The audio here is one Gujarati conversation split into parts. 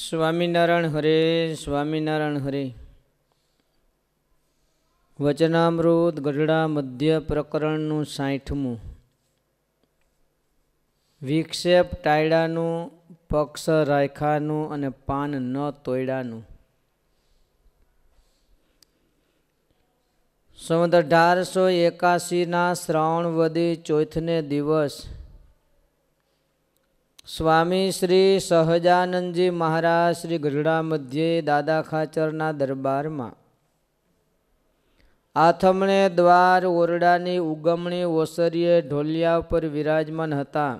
સ્વામિનારાયણ હરે, સ્વામિનારાયણ હરે. વચનામૃત ગઢડા મધ્ય પ્રકરણનું 60મું. વિક્ષેપ ટાળ્યાનું, પક્ષ રાખ્યાનું અને પાન ન તોડ્યાનું. સંવત 1881 શ્રાવણ વદી ચોથને દિવસ સ્વામી શ્રી સહજાનંદજી મહારાજ શ્રી ગઢડા મધ્યે દાદા ખાચરના દરબારમાં આથમણે દ્વાર ઓરડાની ઉગમણી ઓસરીએ ઢોલિયા ઉપર વિરાજમાન હતા.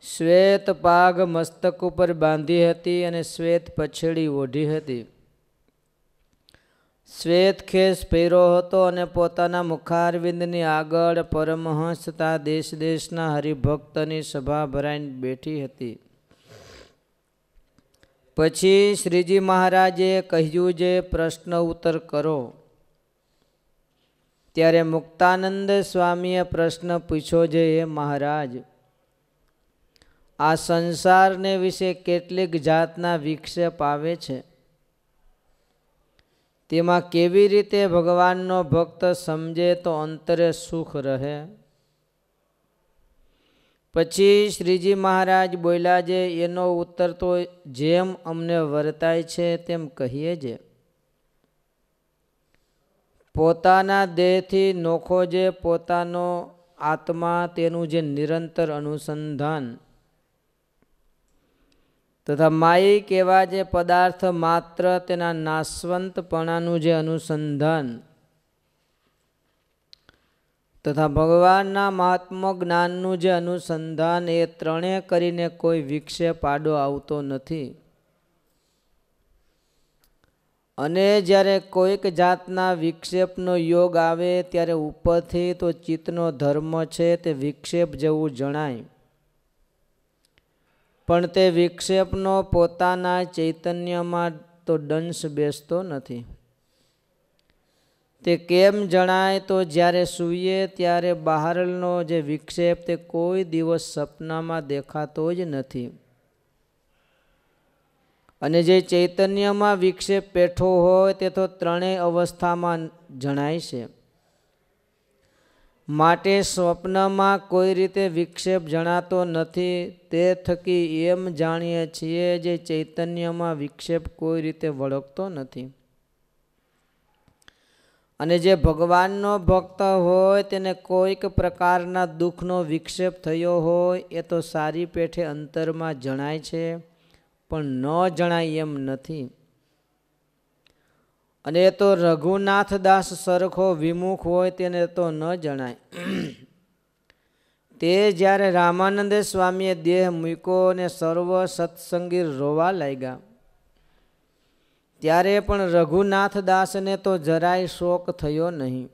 શ્વેત પાગ મસ્તક ઉપર બાંધી હતી અને શ્વેત પછેડી ઓઢી હતી. શ્વેત ખેસ પહેર્યો હતો અને પોતાના મુખારવિંદની આગળ પરમહંસ તથા દેશ દેશના હરિભક્તની સભા ભરાઈને બેઠી હતી. પછી શ્રીજી મહારાજે કહ્યું જે પ્રશ્ન ઉત્તર કરો. ત્યારે મુક્તાનંદ સ્વામીએ પ્રશ્ન પૂછ્યો છે, હે મહારાજ, આ સંસારને વિશે કેટલીક જાતના વિક્ષેપ આવે છે, તેમાં કેવી રીતે ભગવાનનો ભક્ત સમજે તો અંતરે સુખ રહે? પછી શ્રીજી મહારાજ બોલ્યા છે, એનો ઉત્તર તો જેમ અમને વર્તાય છે તેમ કહીએ છે. પોતાના દેહથી નોખો જે પોતાનો આત્મા, તેનું જે નિરંતર અનુસંધાન તથા માયિક એવા જે પદાર્થ માત્ર તેના નાશવંતપણાનું જે અનુસંધાન તથા ભગવાનના મહાત્મ જ્ઞાનનું જે અનુસંધાન, એ ત્રણે કરીને કોઈ વિક્ષેપ આડો આવતો નથી. અને જ્યારે કોઈક જાતના વિક્ષેપનો યોગ આવે ત્યારે ઉપરથી તો ચિત્તનો ધર્મ છે તે વિક્ષેપ જેવું જણાય, પણ તે વિક્ષેપનો પોતાના ચૈતન્યમાં તો દંશ બેસતો નથી. તે કેમ જણાય તો જ્યારે સૂઈએ ત્યારે બહારનો જે વિક્ષેપ તે કોઈ દિવસ સપનામાં દેખાતો જ નથી, અને જે ચૈતન્યમાં વિક્ષેપ પેઠો હોય તે તો ત્રણેય અવસ્થામાં જણાય છે. માટે સ્વપ્નમાં કોઈ રીતે વિક્ષેપ જણાતો નથી. તે થકી એમ જાણીએ છીએ જે ચૈતન્યમાં વિક્ષેપ કોઈ રીતે વળગતો નથી. અને જે ભગવાનનો ભક્ત હોય તેને કોઈક પ્રકારના દુઃખનો વિક્ષેપ થયો હોય એ તો સારી પેઠે અંતરમાં જણાય છે, પણ ન જણાય એમ નથી. અને એ તો રઘુનાથદાસ સરખો વિમુખ હોય તેને તો ન જણાય. તે જ્યારે રામાનંદ સ્વામીએ દેહ મૂક્યો અને સર્વ સત્સંગી રોવા લાગ્યા, ત્યારે પણ રઘુનાથદાસને તો જરાય શોક થયો નહીં.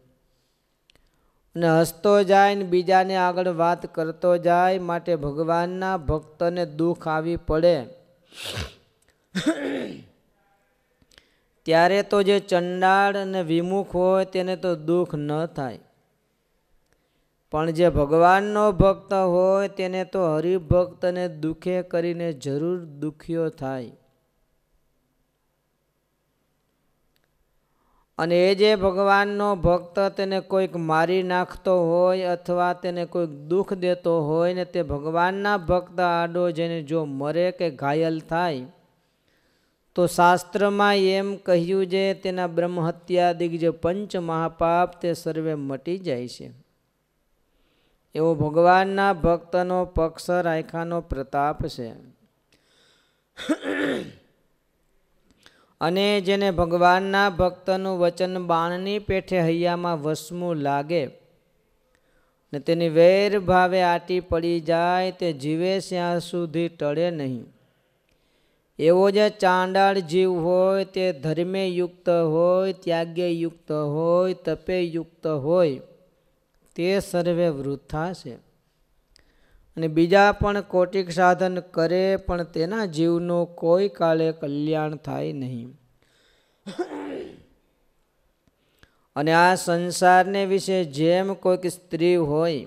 અને હસતો જાય ને બીજાને આગળ વાત કરતો જાય. માટે ભગવાનના ભક્તને દુઃખ આવી પડે ત્યારે તો જે ચંડાળ અને વિમુખ હોય તેને તો દુઃખ ન થાય, પણ જે ભગવાનનો ભક્ત હોય તેને તો હરિભક્તને દુઃખે કરીને જરૂર દુખ્યો થાય. અને એ જે ભગવાનનો ભક્ત તેને કોઈક મારી નાખતો હોય અથવા તેને કોઈક દુઃખ દેતો હોય ને તે ભગવાનના ભક્ત આડો જેને જો મરે કે ઘાયલ થાય તો શાસ્ત્રમાં એમ કહ્યું છે તેના બ્રહ્મહત્યાદિક જે પંચ મહાપાપ તે સર્વે મટી જાય છે. એવો ભગવાનના ભક્તનો પક્ષ રાખ્યાનો પ્રતાપ છે. અને જેને ભગવાનના ભક્તનું વચન બાણની પેઠે હૈયામાં વસમું લાગે ને તેની વેર ભાવે આટી પડી જાય, તે જીવે ત્યાં સુધી ટળે નહીં. એવો જે ચાંડાળ જીવ હોય તે ધર્મે યુક્ત હોય, ત્યાગે યુક્ત હોય, તપે યુક્ત હોય, તે સર્વે વૃથા છે. અને બીજા પણ કોટિક સાધન કરે પણ તેના જીવનું કોઈ કાળે કલ્યાણ થાય નહીં. અને આ સંસારને વિશે જેમ કોઈક સ્ત્રી હોય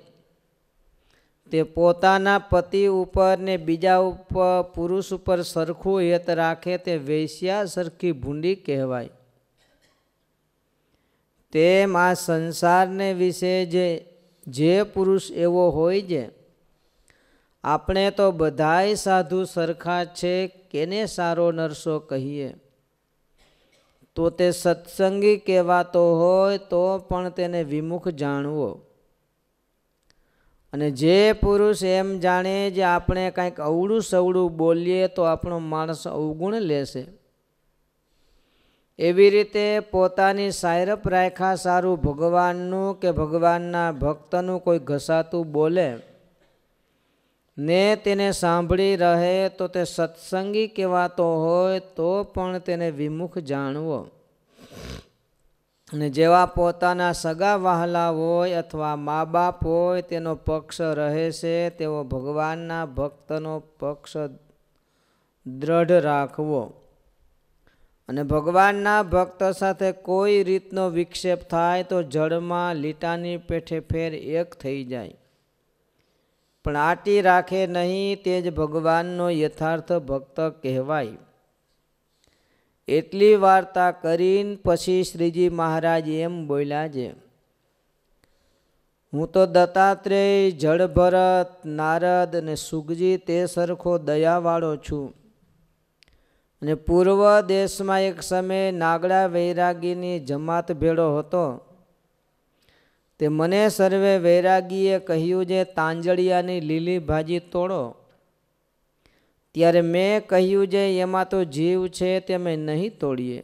તે પોતાના પતિ ઉપર ને બીજા ઉપર પુરુષ ઉપર સરખું હેત રાખે તે વેશ્યા સરખી ભૂંડી કહેવાય. તેમ આ સંસારને વિશે જે પુરુષ એવો હોય છે, આપણે તો બધાય સાધુ સરખા છે, કેને સારો નરસો કહીએ. તો તે સત્સંગી કહેવાતો હોય તો પણ તેને વિમુખ જાણવો. અને જે પુરુષ એમ જાણે જે આપણે કાંઈક અવળું સવળું બોલીએ તો આપણો માણસ અવગુણ લેશે, એવી રીતે પોતાની સાયરપ રાખ્યા સારું ભગવાનનું કે ભગવાનના ભક્તનું કોઈ ઘસાતું બોલે ને તેને સાંભળી રહે તો તે સત્સંગી કહેવાતો હોય તો પણ તેને વિમુખ જાણવો. અને જેવા પોતાના સગા વહાલા હોય અથવા મા બાપ હોય તેનો પક્ષ રહે છે, તેવો ભગવાનના ભક્તનો પક્ષ દ્રઢ રાખવો. અને ભગવાનના ભક્ત સાથે કોઈ રીતનો વિક્ષેપ થાય તો જળમાં લીટાની પેઠે ફેર એક થઈ જાય, પણ આટી રાખે નહીં, તે જ ભગવાનનો યથાર્થ ભક્ત કહેવાય. એટલી વાર્તા કરીને પછી શ્રીજી મહારાજ એમ બોલ્યા છે, હું તો દત્તાત્રેય, જળભરત, નારદ અને સુગજી તે સરખો દયાવાળો છું. અને પૂર્વ દેશમાં એક સમયે નાગડા વૈરાગીની જમાત ભેળો હતો. તે મને સર્વે વૈરાગીએ કહ્યું છે, તાંજળિયાની લીલી ભાજી તોડો. ત્યારે મેં કહ્યું છે, એમાં તો જીવ છે, તે અમે નહીં તોડીએ.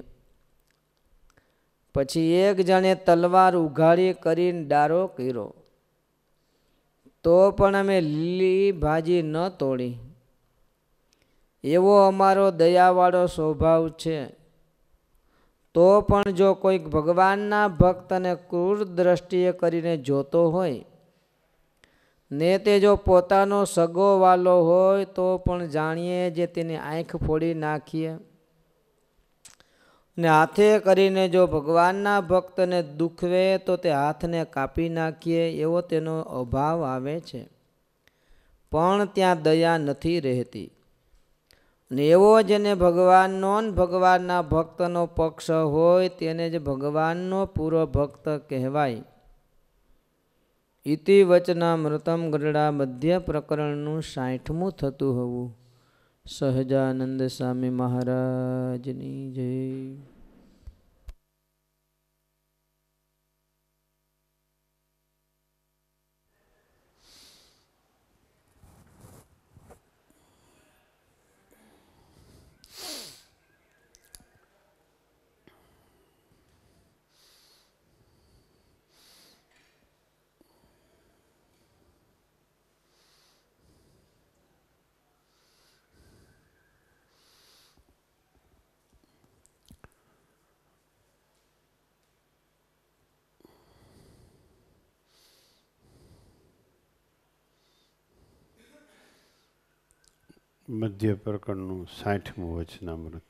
પછી એક જણે તલવાર ઉઘાડી કરીને ડારો કર્યો, તો પણ અમે લીલી ભાજી ન તોડી. એવો અમારો દયાવાળો સ્વભાવ છે. તો પણ જો કોઈક ભગવાનના ભક્તને ક્રૂર દ્રષ્ટિએ કરીને જોતો હોય ને તે જો પોતાનો સગો વાલો હોય તો પણ જાણીએ જે તેની આંખ ફોડી નાખીએ. ને હાથે કરીને જો ભગવાનના ભક્તને દુખવે તો તે હાથને કાપી નાખીએ, એવો તેનો અભાવ આવે છે. પણ ત્યાં દયા નથી રહેતી. ને એવો જેને ભગવાનનો ને ભગવાનના ભક્તનો પક્ષ હોય તેને જ ભગવાનનો પૂરો ભક્ત કહેવાય. ઇતિ વચનામૃતમ ગરડા મધ્ય પ્રકરણનું 60મું થતું હોવું. સહજાનંદ સ્વામી મહારાજની જય. મધ્ય પ્રકરણનું 60મું વચનામૃત.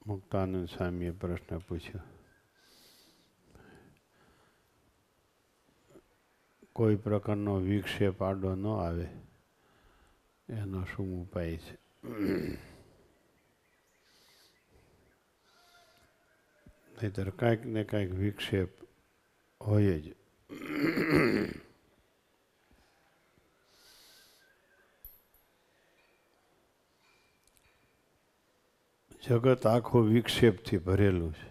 મુક્તાનંદ સ્વામીએ પ્રશ્ન પૂછ્યો, કોઈ પ્રકારનો વિક્ષેપ આડો ન આવે એનો શું ઉપાય છે? નહીંતર કાંઈક ને કાંઈક વિક્ષેપ હોય જ. જગત આખું વિક્ષેપથી ભરેલું છે.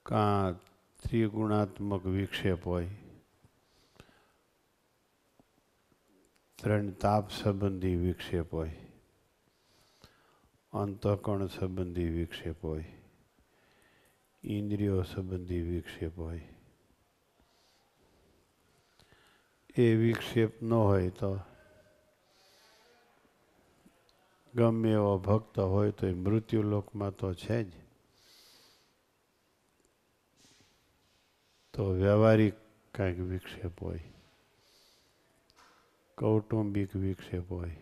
કાં ત્રિગુણાત્મક વિક્ષેપ હોય, ત્રણ તાપ સંબંધી વિક્ષેપ હોય, અંતઃકરણ સંબંધી વિક્ષેપ હોય, ઇન્દ્રિયો સંબંધી વિક્ષેપ હોય. એ વિક્ષેપ ન હોય તો ગમે એવો ભક્ત હોય તો એ મૃત્યુલોકમાં તો છે જ. તો વ્યવહારિક કાંઈક વિક્ષેપ હોય, કૌટુંબિક વિક્ષેપ હોય,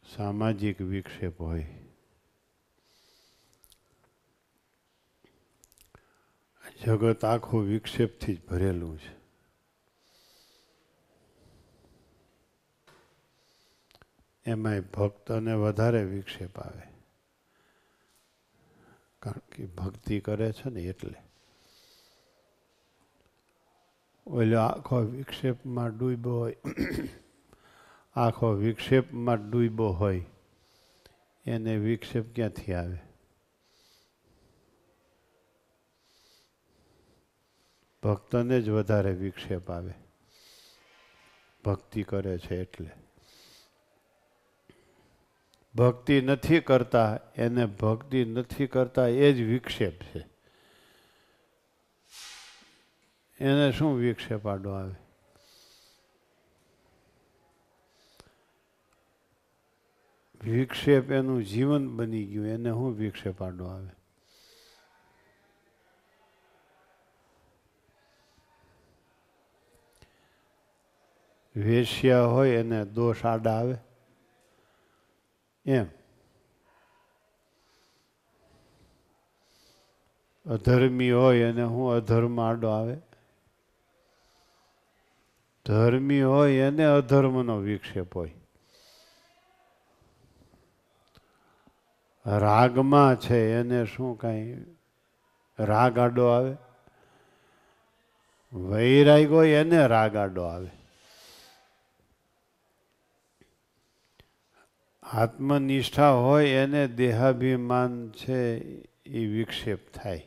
સામાજિક વિક્ષેપ હોય. જગત આખું વિક્ષેપથી જ ભરેલું છે. એમાંય ભક્તને વધારે વિક્ષેપ આવે, કારણ કે ભક્તિ કરે છે ને એટલે. ઓલો આખો વિક્ષેપમાં ડૂબ્યો હોય, આખો વિક્ષેપમાં ડૂબ્યો હોય, એને વિક્ષેપ ક્યાંથી આવે? ભક્તને જ વધારે વિક્ષેપ આવે, ભક્તિ કરે છે એટલે. ભક્તિ નથી કરતા એને ભક્તિ નથી કરતા એ જ વિક્ષેપ છે. એને શું વિક્ષેપ આડો આવે? વિક્ષેપ એનું જીવન બની ગયું, એને શું વિક્ષેપ આડો આવે? વેશ્યા હોય એને દોષ આડા આવે એમ. અધર્મી હોય એને હું અધર્મ આડો આવે? ધર્મી હોય એને અધર્મનો વિક્ષેપ હોય. રાગમાં છે એને શું કાંઈ રાગ આડો આવે? વૈરાગ હોય એને રાગ આડો આવે. આત્મનિષ્ઠા હોય એને દેહાભિમાન છે એ વિક્ષેપ થાય.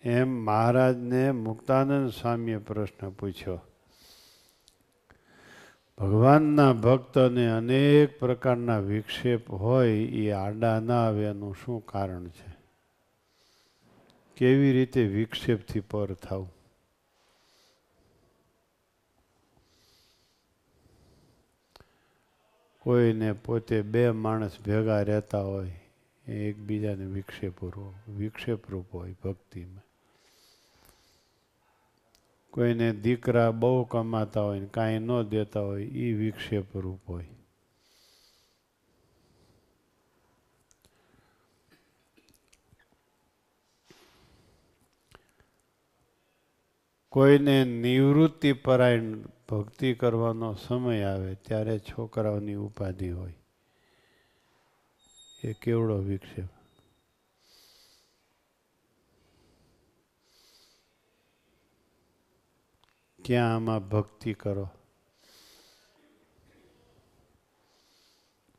એમ મહારાજને મુક્તાનંદ સ્વામીએ પ્રશ્ન પૂછ્યો, ભગવાનના ભક્તને અનેક પ્રકારના વિક્ષેપ હોય એ આડા ના આવે એનું શું કારણ છે? કેવી રીતે વિક્ષેપથી પર થવું? કોઈને પોતે બે માણસ ભેગા રહેતા હોય, એકબીજાને વિક્ષેપરૂપ હોય ભક્તિમાં. કોઈને દીકરા બહુ કમાતા હોય ને કાંઈ ન દેતા હોય, એ વિક્ષેપરૂપ હોય. કોઈને નિવૃત્તિ પરાયણ ભક્તિ કરવાનો સમય આવે ત્યારે છોકરાઓની ઉપાધિ હોય, એ કેવડો વિક્ષેપ! ક્યાં આમાં ભક્તિ કરો?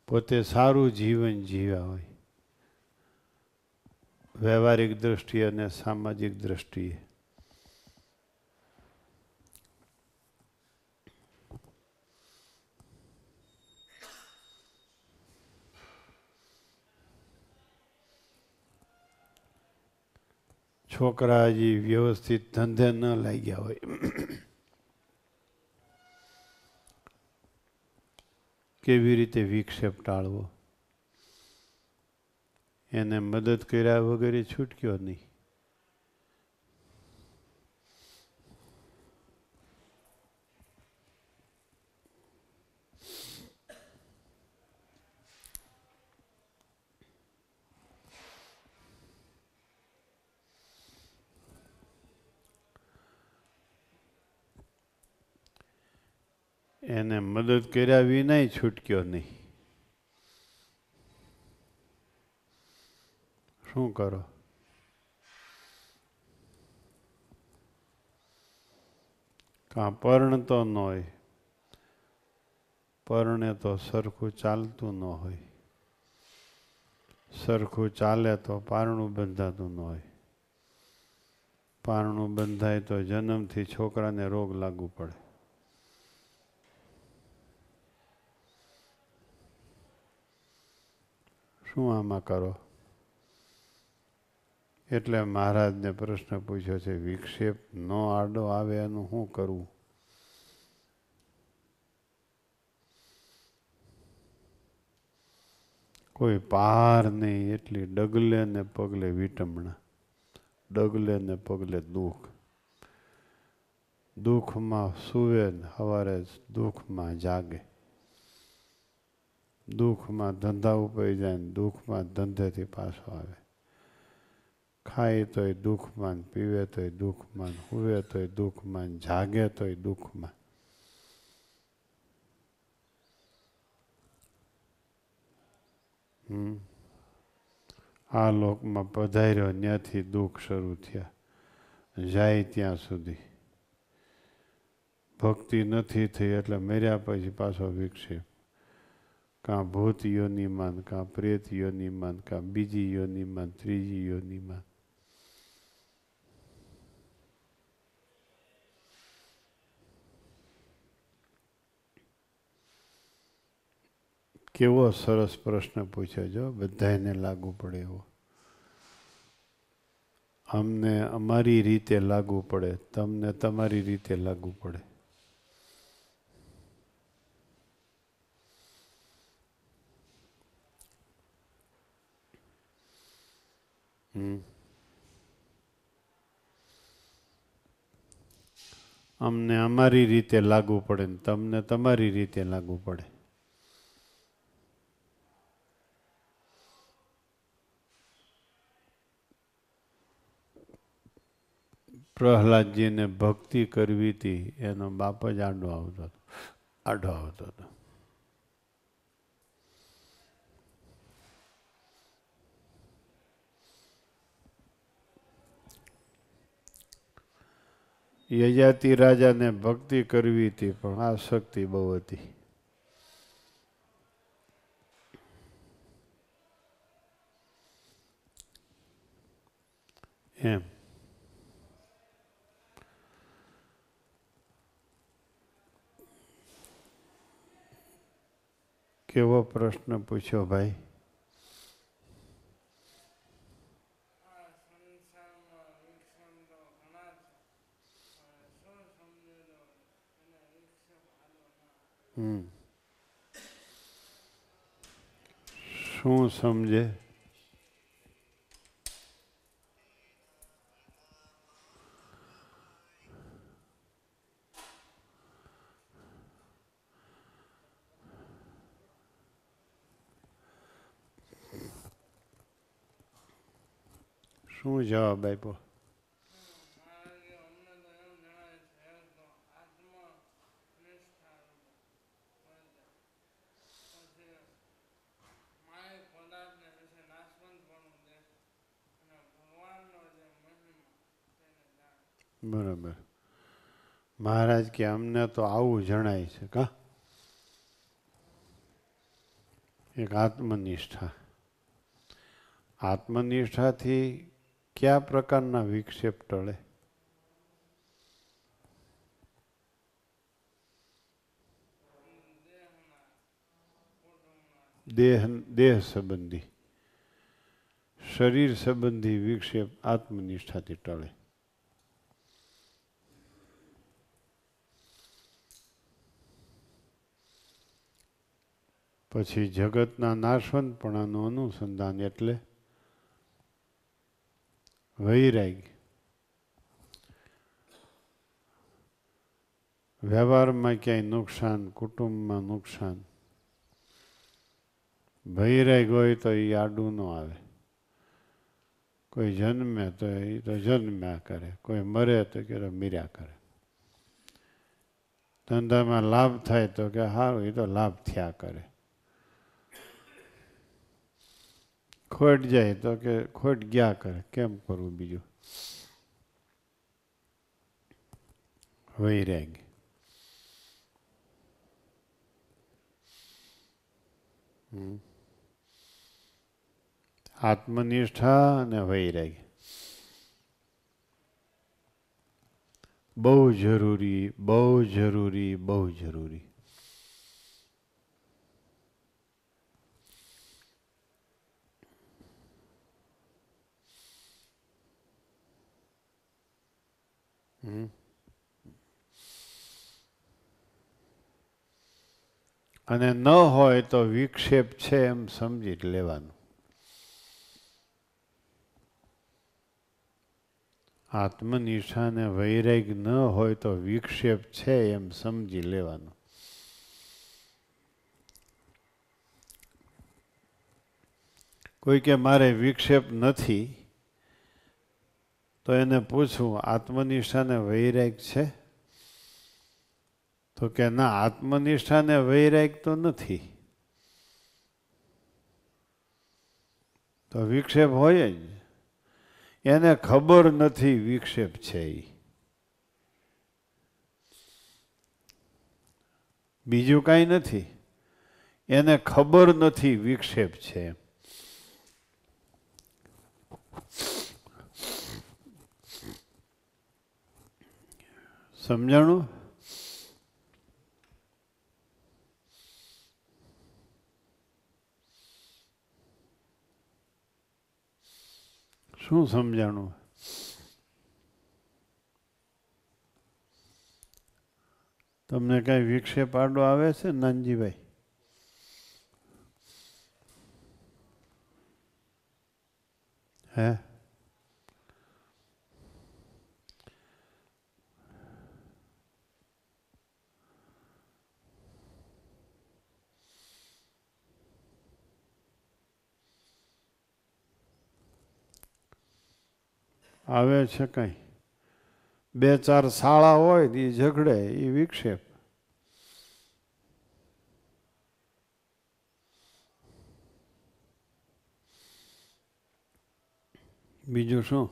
પોતે સારું જીવન જીવ્યા હોય, વ્યવહારિક દ્રષ્ટિએ અને સામાજિક દ્રષ્ટિએ. છોકરા હજી વ્યવસ્થિત ધંધે ન લાગ્યા હોય, કેવી રીતે વિક્ષેપ ટાળવો? એને મદદ કર્યા વગર છૂટક્યો નહીં. એને મદદ કર્યા વિનાય છૂટક્યો નહીં. શું કરો? કાં પરણતો ન હોય, પરણે તો સરખું ચાલતું ન હોય, સરખું ચાલે તો પારણું બંધાતું ન હોય, પારણું બંધાય તો જન્મથી છોકરાને રોગ લાગુ પડે. શું આમાં કરો? એટલે મહારાજને પ્રશ્ન પૂછ્યો છે, વિક્ષેપ ન આડો આવે એનું શું કરવું? કોઈ પાર નહીં, એટલી ડગલે ને પગલે વિટંબણા, ડગલે ને પગલે દુઃખ. દુઃખમાં સૂવે ને સવારે દુઃખમાં જાગે, દુઃખમાં ધંધા ઉપડી જાય ને દુઃખમાં ધંધેથી પાછો આવે. ખાય તોય દુઃખમાં, પીવે તોય દુઃખમાં, હુવે તોય દુઃખમાં, જાગે તોય દુઃખમાં. આ લોકમાં પધાર્યો ત્યાંથી દુઃખ શરૂ થયા, જાય ત્યાં સુધી. ભક્તિ નથી થઈ એટલે મર્યા પછી પાછો વિક્ષેપ. કાં ભૂત યોનિમાન, કાં પ્રેત યોનિમાન, કાં બીજી યોનિમાન, ત્રીજી યોનિમાન. કેવો સરસ પ્રશ્ન પૂછ્યો જો, બધાને લાગુ પડે એવો. અમને અમારી રીતે લાગુ પડે, તમને તમારી રીતે લાગુ પડે. અમને અમારી રીતે લાગુ પડે ને તમને તમારી રીતે લાગુ પડે. પ્રહલાદજીને ભક્તિ કરવી હતી, એનો બાપ જ આડો આવતો હતો. યજાતિ રાજાને ભક્તિ કરવી હતી પણ આસક્તિ બહુ હતી. એમ કેવો પ્રશ્ન પૂછ્યો ભાઈ? શું સમજે? શું જવાબ આપ્યો? બરાબર. મહારાજ કે અમને તો આવું જણાય છે. કા એક આત્મનિષ્ઠા. આત્મનિષ્ઠાથી કયા પ્રકારના વિક્ષેપ ટળે? દેહ સંબંધી, શરીર સંબંધી વિક્ષેપ આત્મનિષ્ઠાથી ટળે. પછી જગતના નાશવંતપણાનું અનુસંધાન એટલે વૈરાગ્ય. વ્યવહારમાં ક્યાંય નુકસાન, કુટુંબમાં નુકસાન, વૈરાગ્ય હોય તો એ આડું ન આવે. કોઈ જન્મે તો એ તો જન્મ્યા કરે, કોઈ મરે તો કે મર્યા કરે. ધંધામાં લાભ થાય તો કે સારું, એ તો લાભ થયા કરે. ખોટ જાય તો કે ખોટ ગયા કરે, કેમ કરવું બીજું? વૈરાગ્ય. આત્મનિષ્ઠા અને વૈરાગ્ય બહુ જરૂરી, બહુ જરૂરી, બહુ જરૂરી. અને ન હોય તો વિક્ષેપ છે એમ સમજી જ લેવાનું. આત્મનિષ્ઠા અને વૈરાગ્ય ન હોય તો વિક્ષેપ છે એમ સમજી લેવાનું. કોઈ કે મારે વિક્ષેપ નથી તો એને પૂછું આત્મનિષ્ઠાને વૈરાગ છે? તો કે ના, આત્મનિષ્ઠાને વૈરાગ તો નથી. તો વિક્ષેપ હોય જ. એને ખબર નથી વિક્ષેપ છે એ. બીજું કાંઈ નથી, એને ખબર નથી વિક્ષેપ છે. સમજાણું? શું સમજાણું? તમને કઈ વિક્ષેપ આડો આવે છે નાનજીભાઈ? હે? આવે છે કઈ? બે ચાર શાળા હોય એ ઝઘડે એ વિક્ષેપ. બીજું શું?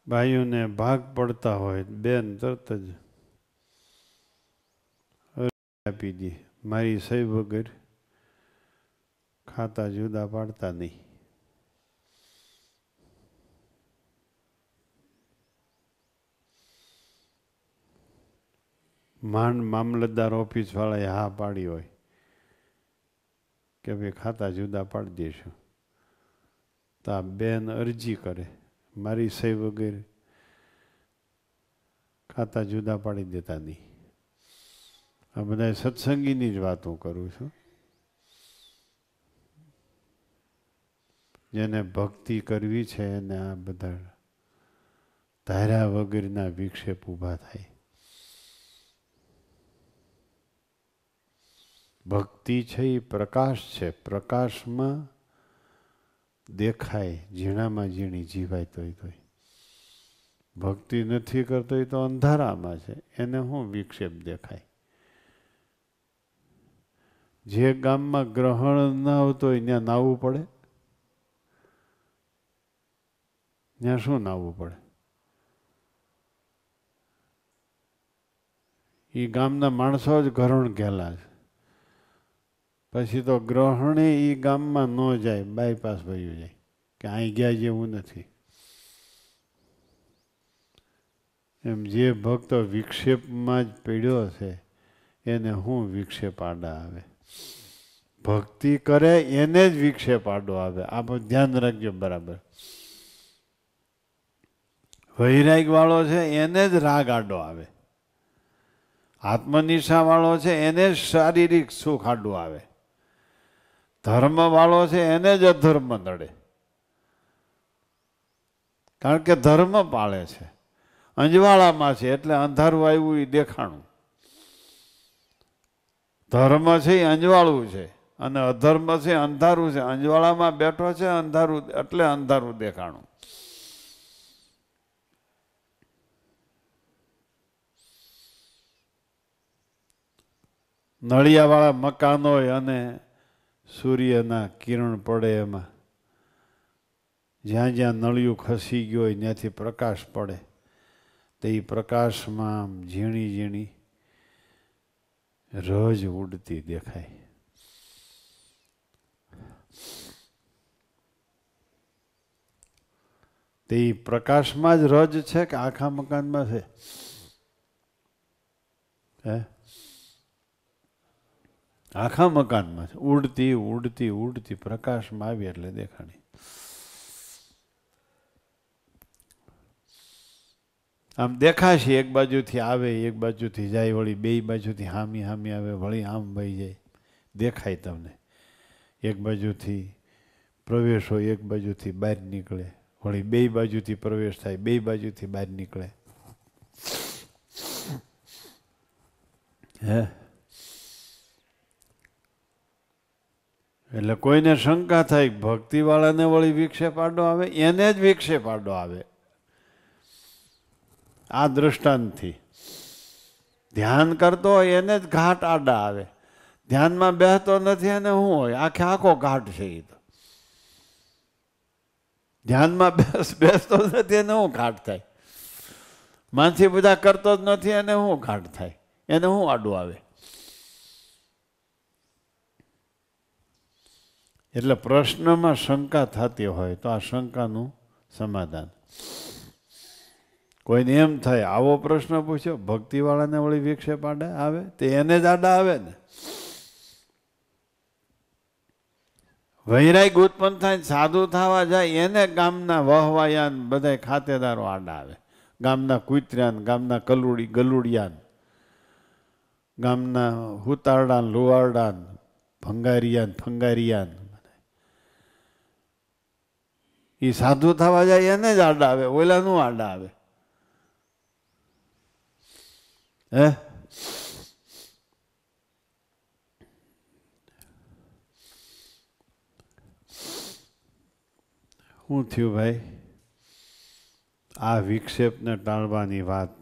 ભાઈઓને ભાગ પડતા હોય બેન તરત જ આપી દે, મારી સહી વગર ખાતા જુદા પાડતા નહીં. માંડ મામલતદાર ઓફિસ વાળાએ હા પાડી હોય કે ભાઈ ખાતા જુદા પાડી દઈશું, તો આ બેન અરજી કરે, મારી સહી વગર ખાતા જુદા પાડી દેતા નહીં. આ બધા સત્સંગીની જ વાતો કરું છું. જેને ભક્તિ કરવી છે એને આ બધા ધાર્યા વગરના વિક્ષેપ ઊભા થાય. ભક્તિ છે એ પ્રકાશ છે, પ્રકાશમાં દેખાય, ઝીણામાં ઝીણી જીવાય તોય. ભક્તિ નથી કરતો એ તો અંધારામાં છે, એને શું વિક્ષેપ દેખાય? જે ગામમાં ગ્રહણ ન આવતો હોય ત્યાં નાહવું પડે? ત્યાં શું નાહવું પડે? એ ગામના માણસો જ ગ્રહણ ઘેલા છે. પછી તો ગ્રહણે એ ગામમાં ન જાય, બાયપાસ ભર્યું જાય કે અહીં ગયા જેવું નથી. એમ જે ભક્ત વિક્ષેપમાં જ પડ્યો છે એને શું વિક્ષેપ આડા આવે? ભક્તિ કરે એને જ વિક્ષેપ આડો આવે. આ બધું ધ્યાન રાખજો બરાબર. વૈરાગ વાળો છે એને જ રાગ આડો આવે. આત્મનિષ્ઠા વાળો છે એને જ શારીરિક સુખ આડું આવે. ધર્મ વાળો છે એને જ અધર્મ નડે, કારણ કે ધર્મ પાળે છે, અંજવાળામાં છે એટલે અંધારું આવ્યું એ દેખાણું. ધર્મ છે એ અંજવાળું છે અને અધર્મ છે અંધારું છે. અંજવાળામાં બેઠો છે અંધારું એટલે અંધારું દેખાણું. નળિયાવાળા મકાનો હોય અને સૂર્યના કિરણ પડે એમાં જ્યાં જ્યાં નળિયું ખસી ગયું હોય ત્યાંથી પ્રકાશ પડે, તો એ પ્રકાશમાં ઝીણી ઝીણી રજ ઉડતી દેખાય. તે પ્રકાશમાં જ રજ છે કે આખા મકાનમાં છે? હે? આખા મકાનમાં છે. ઉડતી ઉડતી ઉડતી પ્રકાશમાં આવી એટલે દેખાણી. આમ દેખાશે, એક બાજુથી આવે એક બાજુથી જાય, વળી બે બાજુથી હામી હામી આવે, વળી આમ વહી જાય, દેખાય તમને. એક બાજુથી પ્રવેશ હોય, એક બાજુથી બહાર નીકળે, વળી બે બાજુથી પ્રવેશ થાય, બે બાજુથી બહાર નીકળે. હે? એટલે કોઈને શંકા થાય ભક્તિવાળાને વળી વિક્ષેપ આડો આવે, એને જ વિક્ષેપ આડો આવે. આ દૃષ્ટાંતથી ધ્યાન કરતો હોય એને જ ઘાટ આડા આવે. ધ્યાનમાં બેસતો નથી અને શું હોય, આખે આખો ઘાટ છે. એ તો ધ્યાનમાં બેસતો નથી એને શું ઘાટ થાય? માનથી બધા કરતો જ નથી એને શું ઘાટ થાય? એને શું આડું આવે? એટલે પ્રશ્નમાં શંકા થતી હોય તો આ શંકાનું સમાધાન. કોઈને એમ થાય આવો પ્રશ્ન પૂછ્યો, ભક્તિવાળાને વળી વિક્ષેપ આડા આવે, તે એને જ આડા આવે ને. વૈરાગ ઉત્પન્ન થાય સાધુ થવા જાય એને ગામના વહવાયાન બધા ખાતેદારો આડા આવે. ગામના કૂતર્યાન, ગામના ગલુડિયાન, ગામના હુતારડાન, લુવારડાન, ફંગારિયાન એ સાધુ થવા જાય એને જ આડા આવે, ઓલા નું આડા આવે. હે શું થયું ભાઈ? આ વિક્ષેપને ટાળવાની વાત,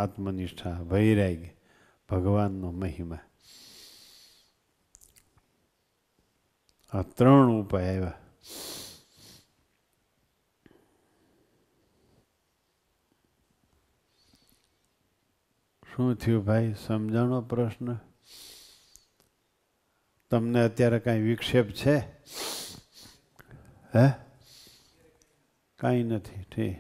આત્મનિષ્ઠા, વૈરાગ, ભગવાનનો મહિમા, આ ત્રણ ઉપાય આવ્યા. શું થયું ભાઈ? સમજાણો પ્રશ્ન? તમને અત્યારે કાંઈ વિક્ષેપ છે? હે? કાંઈ નથી. ઠીક.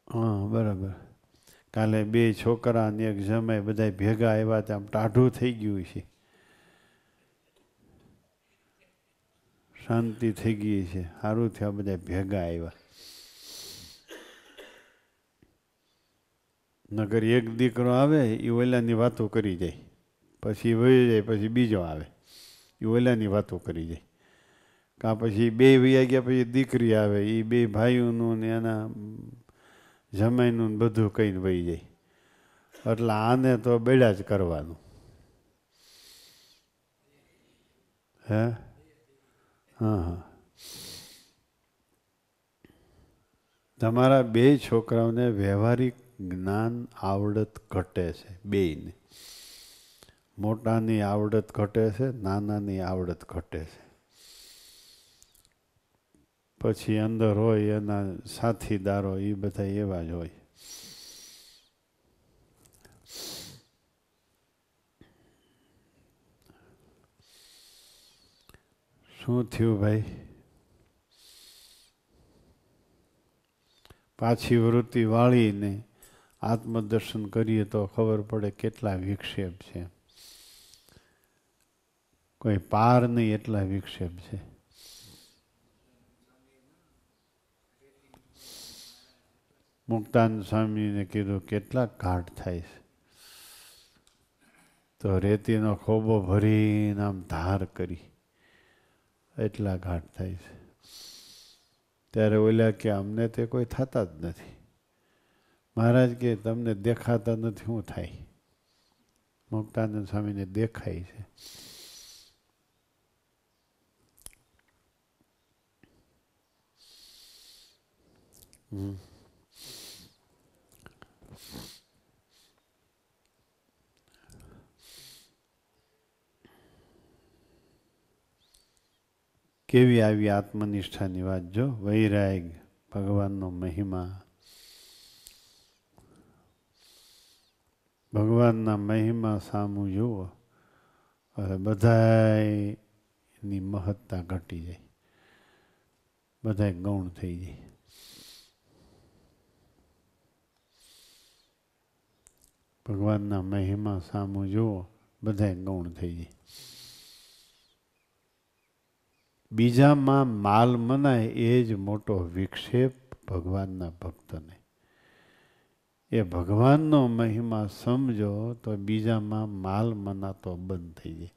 હા બરાબર. કાલે બે છોકરા અને એક જમાઈ બધા ભેગા આવ્યા હતા, આમ ટાઢું થઈ ગયું છે, શાંતિ થઈ ગઈ છે, સારું થયા બધા ભેગા આવ્યા. નગર એક દીકરો આવે એ ઓલાની વાતો કરી જાય, પછી વહી જાય, પછી બીજો આવે એ ઓલાની વાતો કરી જાય. કાં પછી બે વૈયા ગયા પછી દીકરી આવે, એ બે ભાઈઓનું ને એના જમાઈનું બધું કહીને વહી જાય. એટલે આને તો બેડા જ કરવાનું. હે? હા. તમારા બે છોકરાઓને વ્યવહારિક જ્ઞાન આવડત ઘટે છે, બેયને. મોટાની આવડત ઘટે છે, નાનાની આવડત ઘટે છે. પછી અંદર હોય એના સાથીદારો એ બધા એવા જ હોય. શું થયું ભાઈ? પાછી વૃત્તિ વાળીને આત્મદર્શન કરીએ તો ખબર પડે કેટલા વિક્ષેપ છે. કોઈ પાર નહીં એટલા વિક્ષેપ છે. મુક્તાનંદ સ્વામીને કીધું કેટલા ઘાટ થાય છે, તો રેતીનો ખોબો ભરીને આમ ધાર કરી, એટલા ઘાટ થાય છે. ત્યારે ઓલા કે અમને તે કોઈ થતા જ નથી. મહારાજ કે તમને દેખાતા નથી, શું થાય? મુક્તાનંદ સ્વામીને દેખાય છે. કેવી આવી આત્મનિષ્ઠાની વાત જો! વૈરાગ, ભગવાનનો મહિમા. ભગવાનના મહિમા સામું જુઓ એટલે બધાની મહત્તા ઘટી જાય, બધા ગૌણ થઈ જાય. ભગવાનના મહિમા સામું જુઓ, બધા ગૌણ થઈ જાય. બીજામાં માલ મનાય એ જ મોટો વિક્ષેપ ભગવાનના ભક્તને. એ ભગવાનનો મહિમા સમજો તો બીજામાં માલ મનાતો બંધ થઈ જાય.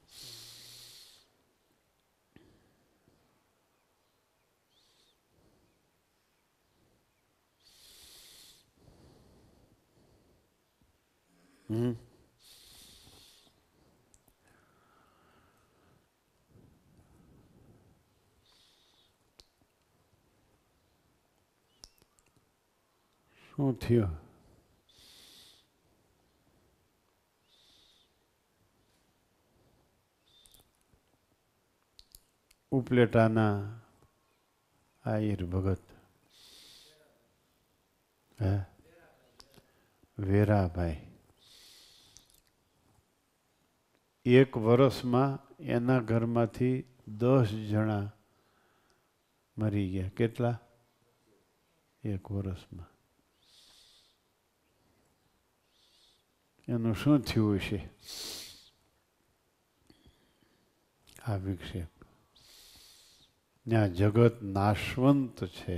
શું થયું? ઉપલેટાના આહિર ભગત હે વેરાભાઈ, એક વર્ષમાં એના ઘરમાંથી 10 જણા મરી ગયા. કેટલા? એક વર્ષમાં. એનું શું થયું છે? આ વિક્ષેપ. ત્યાં જગત નાશવંત છે,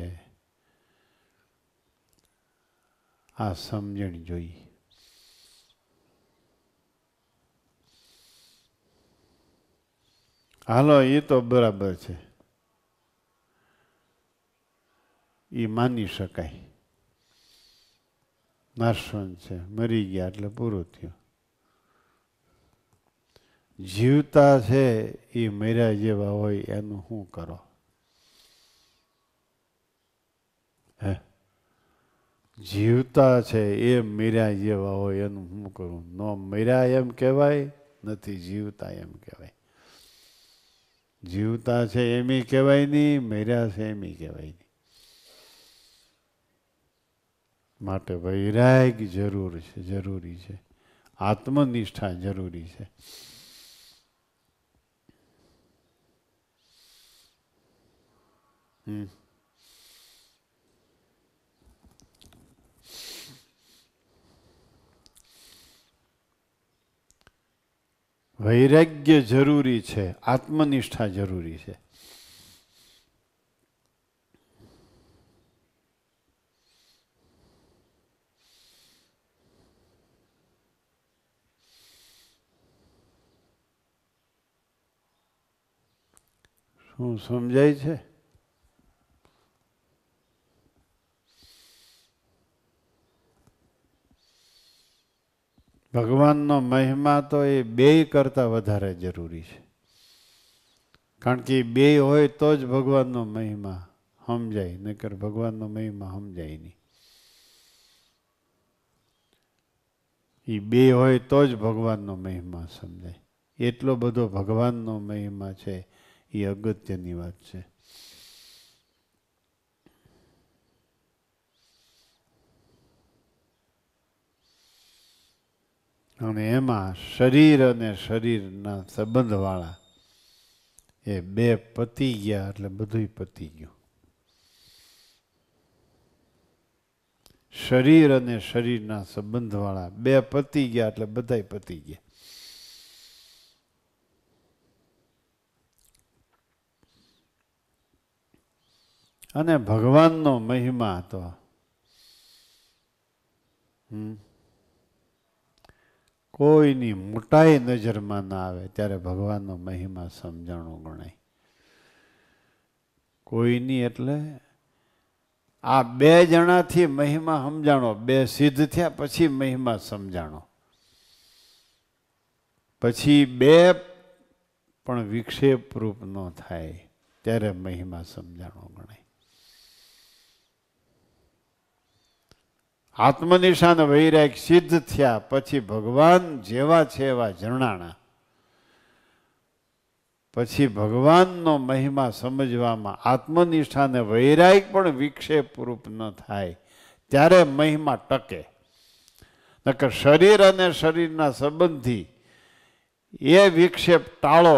આ સમજણ જોઈએ. હાલો, એ તો બરાબર છે, એ માની શકાય. નાશવંત છે, મરી ગયા એટલે પૂરું થયું. જીવતા છે એ મર્યા જેવા હોય એનું શું કરો? હે, જીવતા છે એ મર્યા જેવા હોય એનું શું કરું? ન મર્યા એમ કહેવાય, નથી જીવતા એમ કહેવાય. જીવતા છે એમ કહેવાય નહીં, મર્યા છે એમ કહેવાય નહીં. માટે વૈરાગ જરૂરી છે, આત્મનિષ્ઠા જરૂરી છે. વૈરાગ્ય જરૂરી છે, આત્મનિષ્ઠા જરૂરી છે. શું સમજાય છે? ભગવાનનો મહિમા તો એ બેય કરતા વધારે જરૂરી છે. કારણ કે બે હોય તો જ ભગવાનનો મહિમા સમજાય, નહીંતર ભગવાનનો મહિમા સમજાય નહીં. એ બે હોય તો જ ભગવાનનો મહિમા સમજાય. એટલો બધો ભગવાનનો મહિમા છે, એ અગત્યની વાત છે. અને એમાં શરીર અને શરીરના સંબંધવાળા એ બે પતી ગયા એટલે બધું પતી ગયું. શરીર અને શરીરના સંબંધવાળા બે પતી ગયા એટલે બધાય પતી ગયા. અને ભગવાનનો મહિમા તો કોઈની મોટાઈ નજરમાં ના આવે ત્યારે ભગવાનનો મહિમા સમજાણો ગણાય. કોઈની એટલે આ બે જણાથી મહિમા સમજાણો, બે સિદ્ધ થયા પછી મહિમા સમજાણો. પછી બે પણ વિક્ષેપ રૂપ ન થાય ત્યારે મહિમા સમજાણો ગણાય. આત્મનિષ્ઠા અને વૈરાગ સિદ્ધ થયા પછી ભગવાન જેવા છે એવા જણાણા. પછી ભગવાનનો મહિમા સમજવામાં આત્મનિષ્ઠા અને વૈરાગ પણ વિક્ષેપ રૂપ ન થાય ત્યારે મહિમા ટકે. નકર શરીર અને શરીરના સંબંધી એ વિક્ષેપ ટાળો,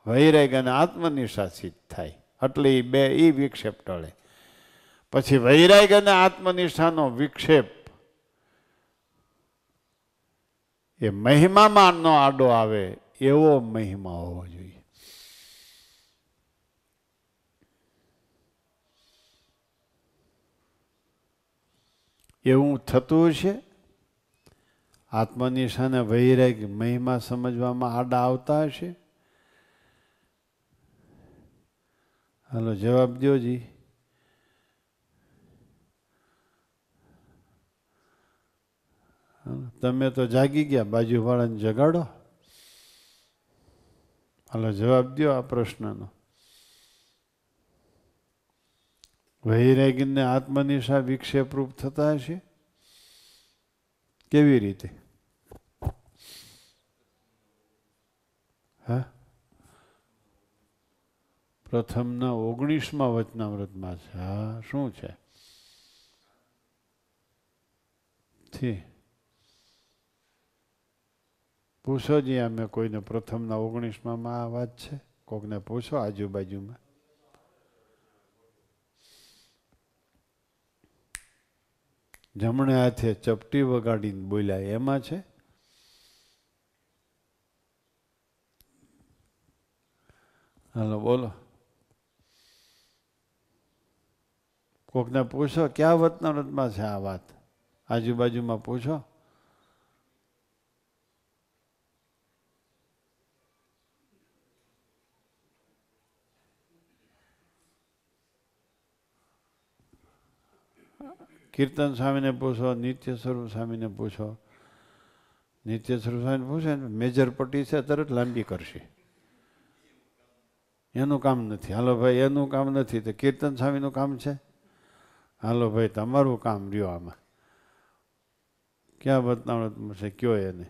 વૈરાગ અને આત્મનિષ્ઠા સિદ્ધ થાય એટલે એ બે એ વિક્ષેપ ટળે. પછી વૈરાગ અને આત્મનિષ્ઠાનો વિક્ષેપ એ મહિમામાં નો આડો આવે એવો મહિમા હોવો જોઈએ. એવું થતું છે? આત્મનિષ્ઠા અને વૈરાગ મહિમા સમજવામાં આડા આવતા હશે? હાલો જવાબ દો જી. તમે તો જાગી ગયા, બાજુવાળાને જગાડો. હાલો જવાબ દો આ પ્રશ્નનો. વૈરાગ્યને આત્મનિષ્ઠા વિક્ષેપરૂપ થતા હશે? કેવી રીતે? હા, પ્રથમના 19મા વચનામૃતમાં છે. હા, શું છે? પૂછો જી, અમે કોઈને પ્રથમના 19માં આ વાત છે? કોકને પૂછો આજુબાજુમાં. જમણે હાથે ચપટી વગાડીને બોલ્યા એમાં છે? હાલો બોલો, કોકને પૂછો ક્યાં વચનામૃતમાં છે આ વાત? આજુબાજુમાં પૂછો. કીર્તન સ્વામીને પૂછો, નિત્ય સ્વરૂપ સ્વામીને પૂછો. નિત્ય સ્વરૂપ સ્વામીને પૂછે ને મેજર પટ્ટી છે તરત લાંબી કરશે. એનું કામ નથી. હાલો ભાઈ, એનું કામ નથી તો કીર્તન સ્વામીનું કામ છે. હાલો ભાઈ, તમારું કામ રહ્યો આમાં. ક્યાં વચનામૃતમાં છે કયો એને?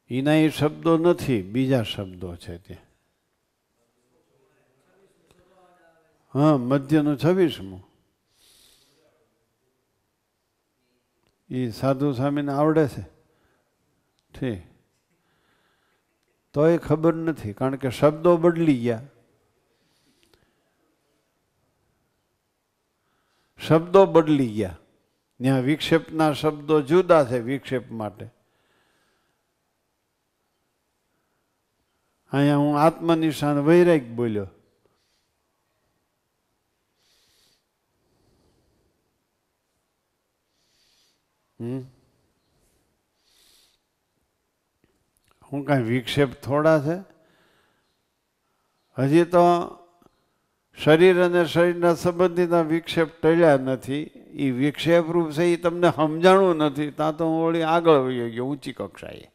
એના એ શબ્દો નથી, બીજા શબ્દો છે ત્યાં. હા, મધ્યનું 26મું. એ સાધુ સ્વામીને આવડે છે? ઠીક, તો એ ખબર નથી, કારણ કે શબ્દો બદલી ગયા. શબ્દો બદલી ગયા. ત્યાં વિક્ષેપના શબ્દો જુદા છે વિક્ષેપ માટે. અહીંયા હું આત્મનિષ્ઠા વૈરાગ્ય બોલ્યો. હું કાંઈ વિક્ષેપ થોડા છે? હજી તો શરીર અને શરીરના સંબંધીના વિક્ષેપ ટળ્યા નથી. એ વિક્ષેપ રૂપ છે એ તમને સમજાણું નથી. ત્યાં તો હું વળી આગળ વહી ગયો ઊંચી કક્ષાએ.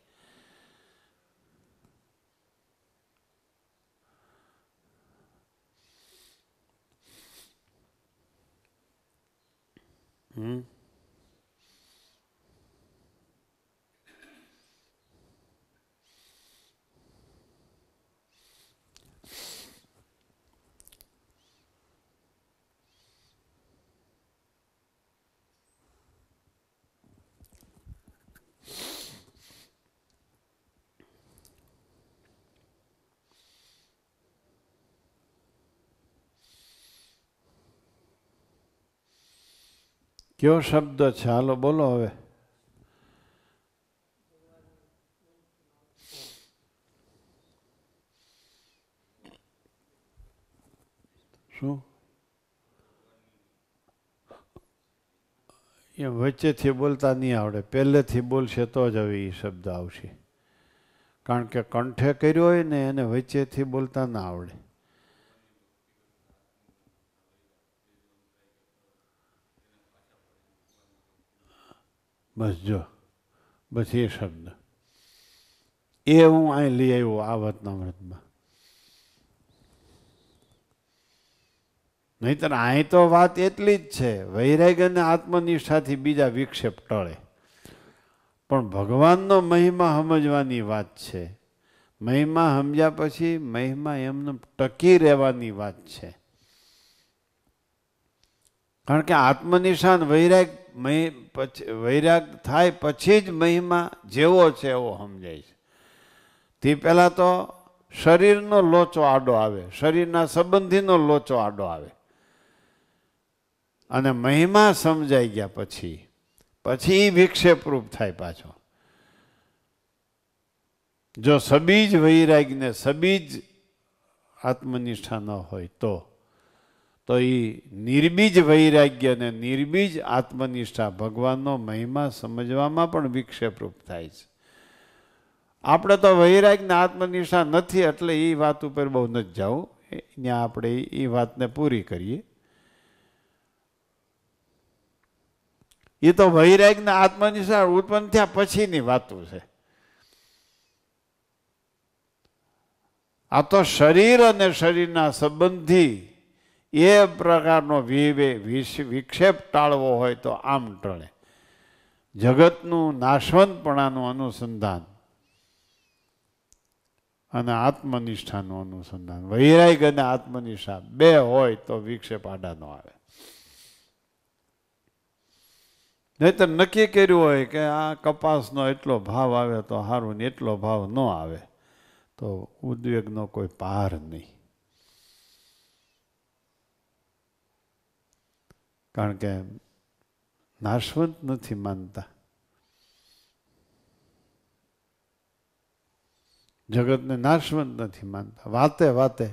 કયો શબ્દ છે? હાલો બોલો હવે. શું? એ વચ્ચેથી બોલતા નહીં આવડે, પહેલેથી બોલશે તો જ હવે એ શબ્દ આવશે. કારણ કે કંઠે કર્યો હોય ને એને વચ્ચેથી બોલતા ના આવડે. બસ જો, બસ એ શબ્દ એ હું અહીં લઈ આવ્યો આ વચનામૃતમાં. નહીતર અહીં તો વાત એટલી જ છે, વૈરાગ્ય અને આત્મનિષ્ઠાથી બીજા વિક્ષેપ ટળે. પણ ભગવાનનો મહિમા સમજવાની વાત છે. મહિમા સમજ્યા પછી મહિમા એમને ટકી રહેવાની વાત છે. કારણ કે આત્મનિષ્ઠા વૈરાગ થાય પછી જ મહિમા જેવો છે એવો સમજાય છે. તે પહેલાં તો શરીરનો લોચો આડો આવે, શરીરના સંબંધીનો લોચો આડો આવે. અને મહિમા સમજાઈ ગયા પછી વિક્ષેપરૂપ થાય પાછો. જો સબીજ વૈરાગ્યને સબીજ આત્મનિષ્ઠા ન હોય તો એ નિર્બીજ વૈરાગ્ય અને નિર્બીજ આત્મનિષ્ઠા ભગવાનનો મહિમા સમજવામાં પણ વિક્ષેપરૂપ થાય છે. આપણે તો વૈરાગ્ય ને આત્મનિષ્ઠા નથી એટલે એ વાત ઉપર બહુ નથી જવું. ત્યાં આપણે એ વાતને પૂરી કરીએ. એ તો વૈરાગના આત્મનિષ્ઠા ઉત્પન્ન થયા પછીની વાતો છે. આ તો શરીર અને શરીરના સંબંધી એ પ્રકારનો વિક્ષેપ ટાળવો હોય તો આમ ટળે. જગતનું નાશવંતપણાનું અનુસંધાન અને આત્મનિષ્ઠાનું અનુસંધાન, વૈરાગ અને આત્મનિષ્ઠા બે હોય તો વિક્ષેપ આડા ન આવે. નહીતર નક્કી કર્યું હોય કે આ કપાસનો એટલો ભાવ આવે તો સારું ને એટલો ભાવ ન આવે તો ઉદ્વેગનો કોઈ પાર નહીં. કારણ કે નાશવંત નથી માનતા. જગતને નાશવંત નથી માનતા. વાતે વાતે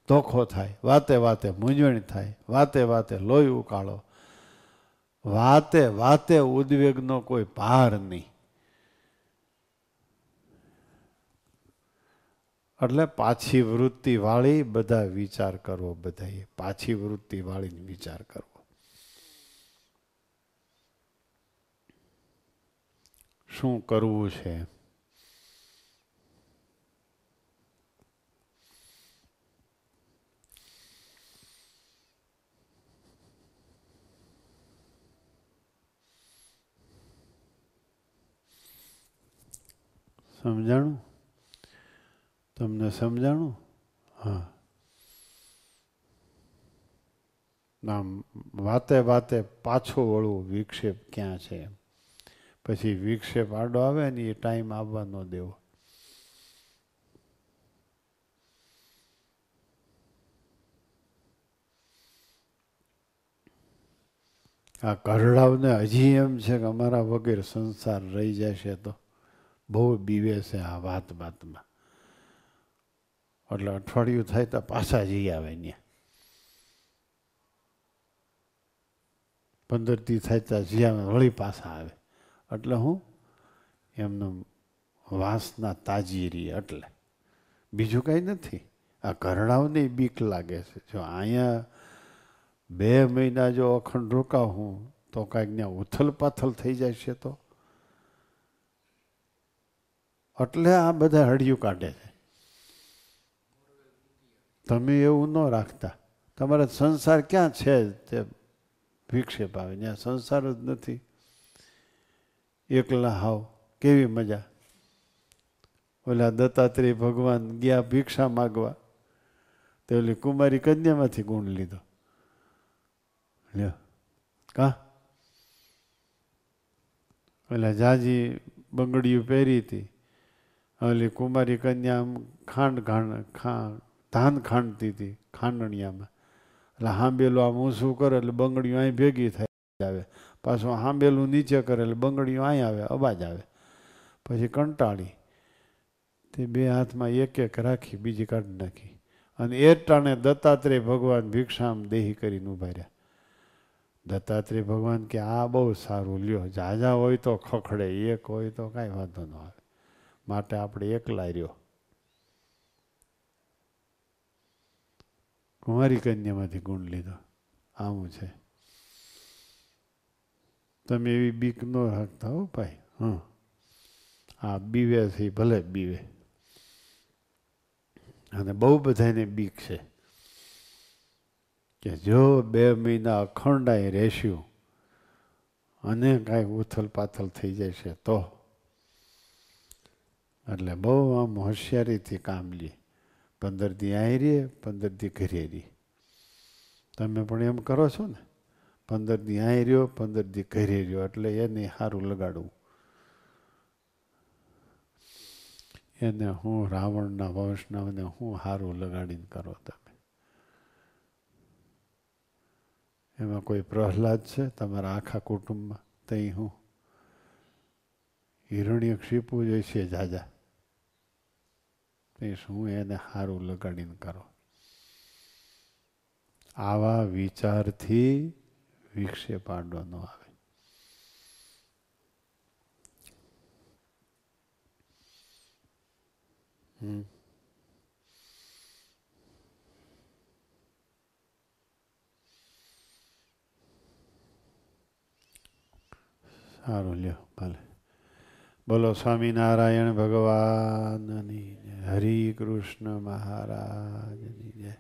ધોખો થાય, વાતે વાતે મૂંઝવણ થાય, વાતે વાતે લોહી ઉકાળો, વાતે વાતે ઉદ્વેગનો કોઈ પાર નહીં. એટલે પાછી વૃત્તિ વાળી બધા વિચાર કરવો. બધાએ પાછી વૃત્તિ વાળીને વિચાર કરવો. શું કરવું છે? સમજાણું? તમને સમજાણું? હા. આમ વાતે વાતે પાછું વળવું, વિક્ષેપ ક્યાં છે? પછી વિક્ષેપ આડો આવે ને એ ટાઈમ આવવા ન દેવો. આ ઘરડાઓને હજી એમ છે કે અમારા વગર સંસાર રહી જશે તો બહુ બીવે છે આ વાતમાં. એટલે અઠવાડિયું થાય તો પાછા જઈ આવે ત્યાં. 15 દી થાય તો જઈ આવે, વળી પાછા આવે. એટલે હું એમને વાસના તાજી રહી. એટલે બીજું કાંઈ નથી. આ ઘરડાઓને બીક લાગે છે. જો અહીંયા 2 મહિના જો અખંડ રોકાવ હું તો કાંઈક ત્યાં ઉથલ પાથલ થઈ જાય છે તો એટલે આ બધા હડિયું કાઢે છે. તમે એવું ન રાખતા. તમારે સંસાર ક્યાં છે તે વિક્ષેપ આવે. ત્યાં સંસાર જ નથી. એકલા હાવ કેવી મજા. ઓલા દત્તાત્રેય ભગવાન ગયા ભિક્ષા માગવા તે ઓલી કુમારી કન્યામાંથી ગુણ લીધો. લ્યો કા ઓલા જાજી બંગડીયું પહેરી હતી. ઓલી કુમારી કન્યા ધાન ખાંડતી હતી ખાંડણિયામાં. એટલે હાંબેલું આમ ઊંચું કરે એટલે બંગડીયું અહીં ભેગી થાય આવે. પાછું હાંબેલું નીચે કરે એટલે બંગડીયું અહીં આવે, અવાજ આવે. પછી કંટાળી તે 2 હાથમાં એક રાખી બીજી કાઢી નાખી. અને એ ટાણે દત્તાત્રેય ભગવાન ભિક્ષામ દેહી કરીને ઉભા રહ્યા. દત્તાત્રેય ભગવાન કે આ બહુ સારું, લ્યો ઝાઝા હોય તો ખખડે, એક હોય તો કાંઈ વાંધો ન આવે, માટે આપણે એકલા રહ્યો. કુમારી કન્યામાંથી ગુણ લીધો. આવું છે. તમે એવી બીક ન રાખતા હો ભાઈ. આ બીવે છે ભલે બીવે. અને બહુ બધાને બીક છે કે જો 2 મહિના અખંડાય રહેશું અને કાંઈ ઉથલ પાથલ થઈ જશે તો. એટલે બહુ આમ હોશિયારીથી કામ લે. 15 દી અહીં રહીએ, 15 દી ઘરે રહીએ. તમે પણ એમ કરો છો ને. 15 દી અહીં રહ્યો, 15 દી ઘરે રહ્યો. એટલે એને સારું લગાડવું. એને હું રાવણના વંશનાને હું સારું લગાડીને કરો તમે. એમાં કોઈ પ્રહલાદ છે તમારા આખા કુટુંબમાં? તઈ હું હિરણ્યકશિપુ જોઈશે જાજા. હું એને સારું લગાડીને કરો. આવા વિચારથી વિક્ષેપ આડો ન આવે. સારું લ્યો ભલે. બોલો સ્વામિનારાયણ ભગવાનની જય. હરિ કૃષ્ણ મહારાજની જય.